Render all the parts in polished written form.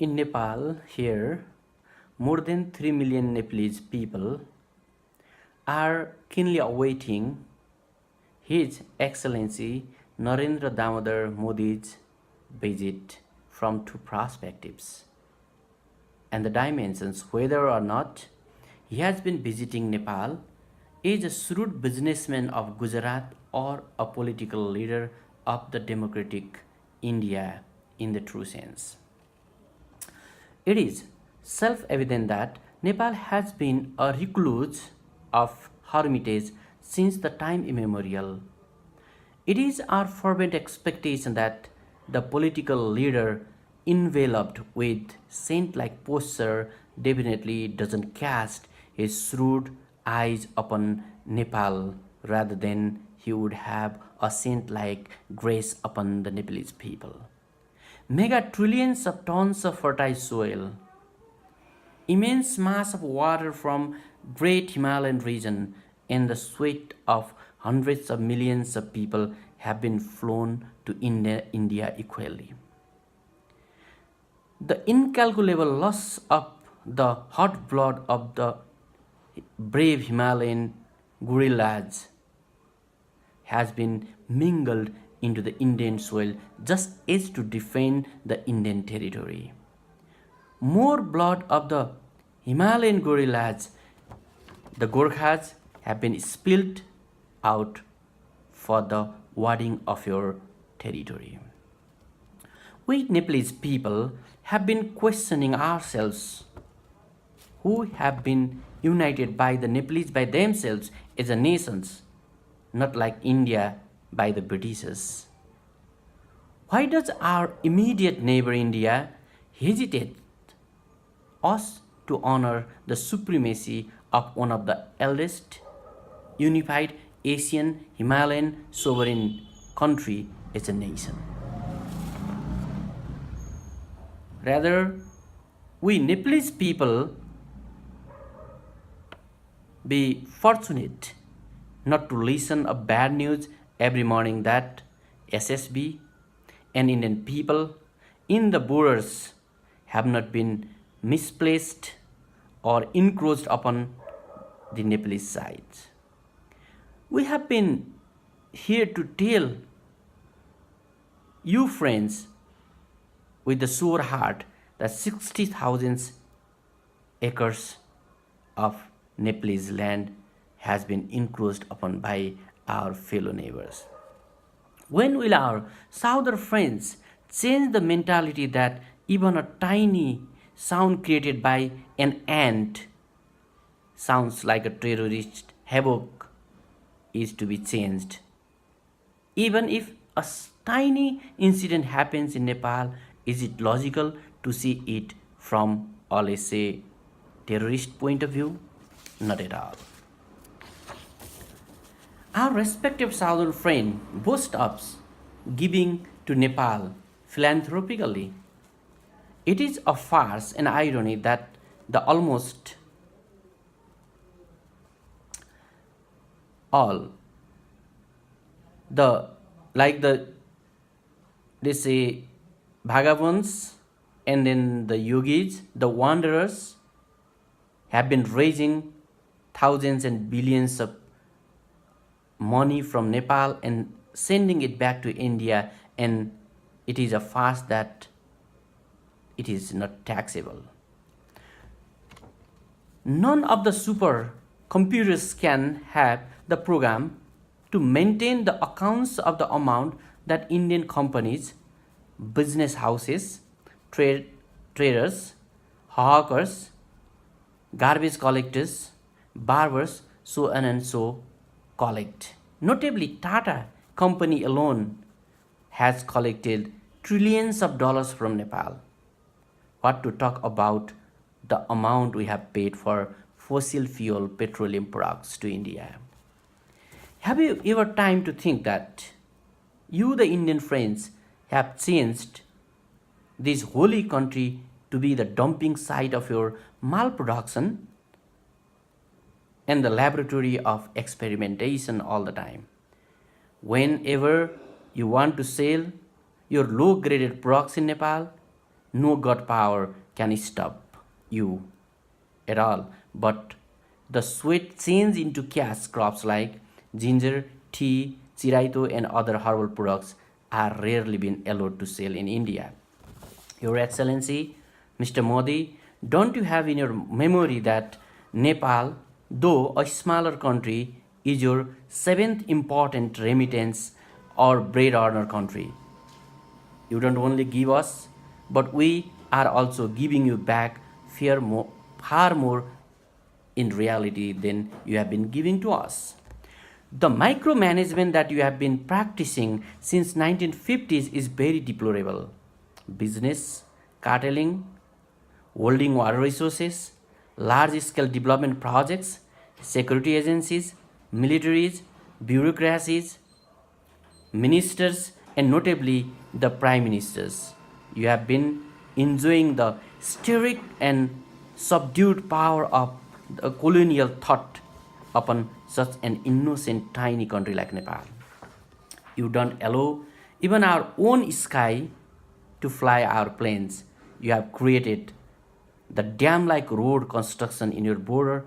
In Nepal, here, more than 3 million Nepalese people are keenly awaiting His Excellency Narendra Damodar Modi's visit from two perspectives and the dimensions whether or not he has been visiting Nepal is a shrewd businessman of Gujarat or a political leader of the democratic India in the true sense. It is self evident that Nepal has been a recluse of hermitage since the time immemorial. It is our fervent expectation that the political leader enveloped with saint like posture definitely doesn't cast his shrewd eyes upon Nepal rather than he would have a saint like grace upon the Nepalese people. Mega trillions of tons of fertile soil, immense mass of water from great Himalayan region, and the sweat of hundreds of millions of people have been flown to India equally. The incalculable loss of the hot blood of the brave Himalayan gorillas has been mingled into the Indian soil just as to defend the Indian territory. More blood of the Himalayan gorillas, the Gorkhas, have been spilled out for the warding of your territory. We Nepalese people have been questioning ourselves who have been united by the Nepalese by themselves as a nations, not like India by the Britishers. Why does our immediate neighbor India hesitate us to honor the supremacy of one of the eldest unified Asian Himalayan sovereign country as a nation? Rather, we Nepalese people be fortunate not to listen of bad news every morning that SSB and Indian people in the borders have not been misplaced or encroached upon the Nepalese side. We have been here to tell you friends with the sore heart that 60,000 acres of Nepalese land has been encroached upon by our fellow neighbors. When will our southern friends change the mentality that even a tiny sound created by an ant sounds like a terrorist havoc is to be changed? Even if a tiny incident happens in Nepal, is it logical to see it from, or let's say, terrorist point of view? Not at all. Our respective southern friend boasts of giving to Nepal philanthropically. It is a farce and irony that the almost all the like the they say Bhagavans and then the yogis, the wanderers have been raising thousands and billions of money from Nepal and sending it back to India, and it is a fast that it is not taxable. None of the super computers can have the program to maintain the accounts of the amount that Indian companies, business houses, traders, hawkers, garbage collectors, barbers, so on and so collect. Notably, Tata company alone has collected trillions of dollars from Nepal. What to talk about the amount we have paid for fossil fuel petroleum products to India? Have you ever time to think that you, the Indian friends, have changed this holy country to be the dumping site of your malproduction and the laboratory of experimentation all the time? Whenever you want to sell your low graded products in Nepal, No God power can stop you at all. But the sweat change into cash crops like ginger, tea, chiraito, and other herbal products are rarely been allowed to sell in India. Your Excellency, Mr. Modi, don't you have in your memory that Nepal, though a smaller country, is your seventh important remittance or bread earner country? You don't only give us, but we are also giving you back far more in reality than you have been giving to us. The micromanagement that you have been practicing since 1950s is very deplorable. Business, cartelling, holding water resources, large scale development projects, security agencies, militaries, bureaucracies, ministers, and notably the prime ministers. You have been enjoying the steric and subdued power of the colonial thought upon such an innocent tiny country like Nepal. You don't allow even our own sky to fly our planes. You have created the dam like road construction in your border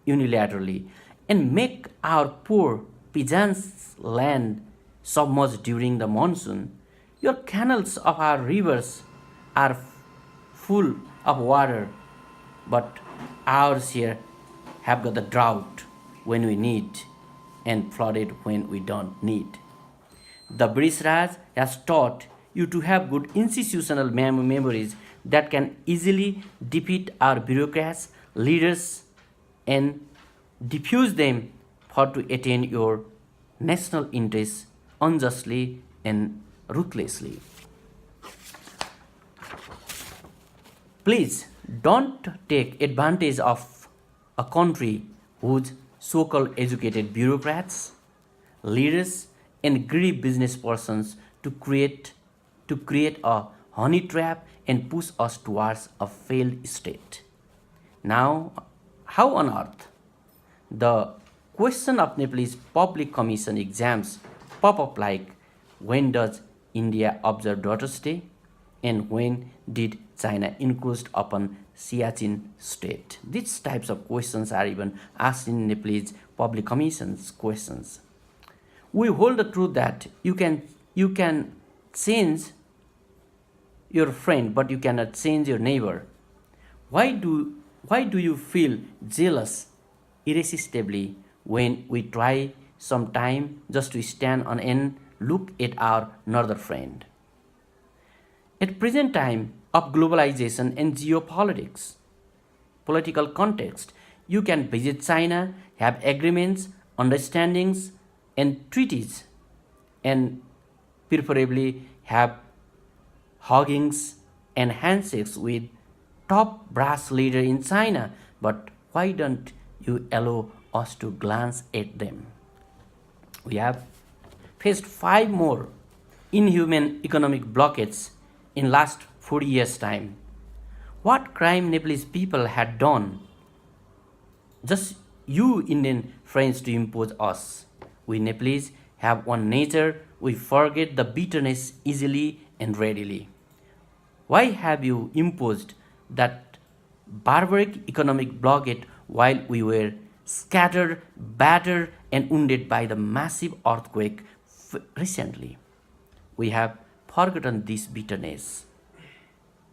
unilaterally and make our poor peasants' land submerged during the monsoon. Your canals of our rivers are full of water, but ours here have got the drought when we need and flooded when we don't need. The British Raj has taught you to have good institutional memories that can easily defeat our bureaucrats, leaders, and diffuse them for to attain your national interests unjustly and ruthlessly. Please don't take advantage of a country whose so called educated bureaucrats, leaders, and greedy business persons to create a honey trap and push us towards a failed state. Now, how on earth the question of Nepalese public commission exams pop up like when does India observe Daughters Day and when did China encroach upon Siachen state? These types of questions are even asked in Nepalese public commissions questions. We hold the truth that you can change your friend but you cannot change your neighbor. Why do you feel jealous irresistibly when we try some time just to stand on and look at our northern friend? At present time of globalization and geopolitics, political context, you can visit China, have agreements, understandings, and treaties, and preferably have huggings and handshakes with top brass leader in China. But why don't you allow us to glance at them? We have faced five more inhuman economic blockades in last 40 years time. What crime Nepalese people had done just you Indian friends to impose us? We Nepalese have one nature, we forget the bitterness easily and readily. Why have you imposed that barbaric economic blockade while we were scattered, battered, and wounded by the massive earthquake recently? We have forgotten this bitterness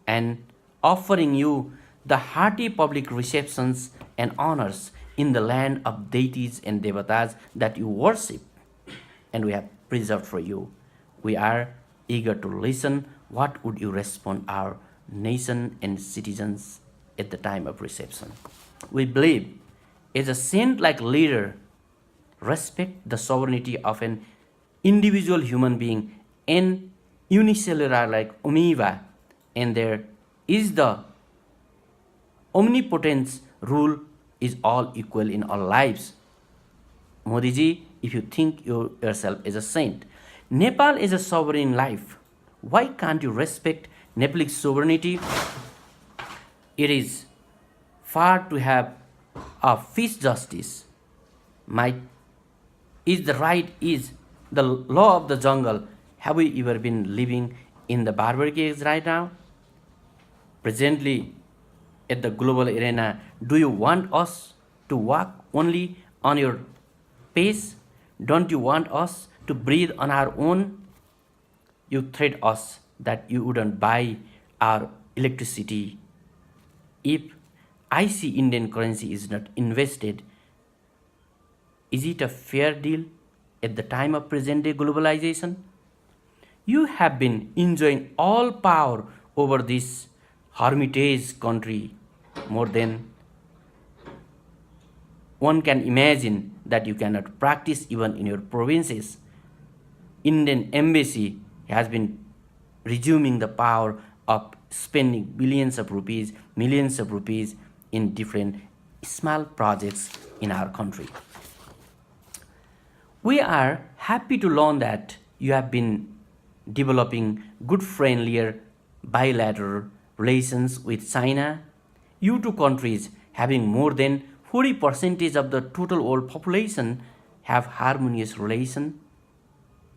and offering you the hearty public receptions and honors in the land of deities and devatas that you worship and we have preserved for you. We are eager to listen. What would you respond our nation and citizens at the time of reception? We believe as a saint-like leader, respect the sovereignty of an individual human being and unicellular like amoeba, and there is the omnipotence rule is all equal in all lives. Modi ji, if you think yourself as a saint, Nepal is a sovereign life. Why can't you respect Nepalese sovereignty? It is far to have a fish justice. My is the right is the law of the jungle. Have we ever been living in the barbaric age right now? presently at the global arena, do you want us to walk only on your pace? Don't you want us to breathe on our own? You threat us that you wouldn't buy our electricity if I see Indian currency is not invested. Is it a fair deal at the time of present day globalization? You have been enjoying all power over this hermitage country more than one can imagine that you cannot practice even in your provinces. Indian embassy has been resuming the power of spending billions of rupees, millions of rupees in different small projects in our country. We are happy to learn that you have been developing good friendlier bilateral relations with China. You two countries having more than 40% of the total world population have harmonious relation,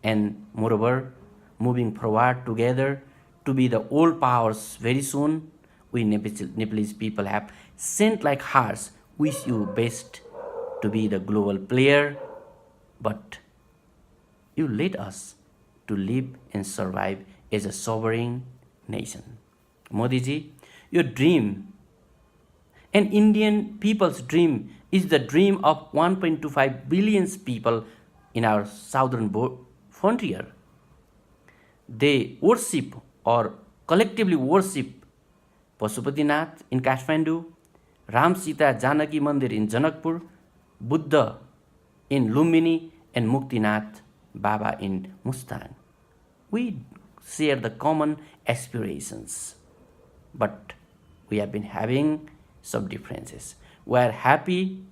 and moreover moving forward together to be the world powers very soon. We Nepalese people have sent like hearts wish you best to be the global player, but you led us to live and survive as a sovereign nation. Modi ji, your dream and Indian people's dream is the dream of 1.25 billion people in our southern frontier. They worship or collectively worship Pashupatinath in Kathmandu, Ram Sita Janaki Mandir in Janakpur, Buddha in Lumbini, and Muktinath Baba in Mustang. We share the common aspirations, but we have been having some differences. We are happy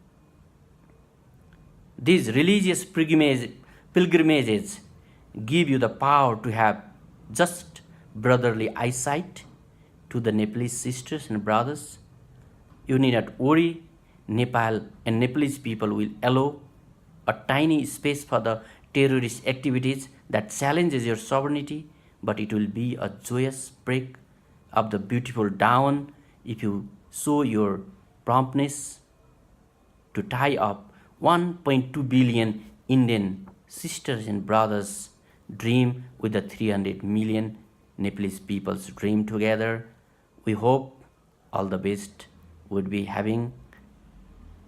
these religious pilgrimages give you the power to have just brotherly eyesight to the Nepalese sisters and brothers. You need not worry, Nepal and Nepalese people will allow a tiny space for the terrorist activities that challenges your sovereignty, but it will be a joyous break of the beautiful dawn if you show your promptness to tie up 1.2 billion Indian sisters and brothers dream with the 300 million Nepalese people's dream together. We hope all the best would be having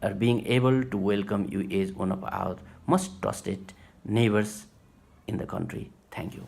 or being able to welcome you as one of our most trusted neighbors in the country. Thank you.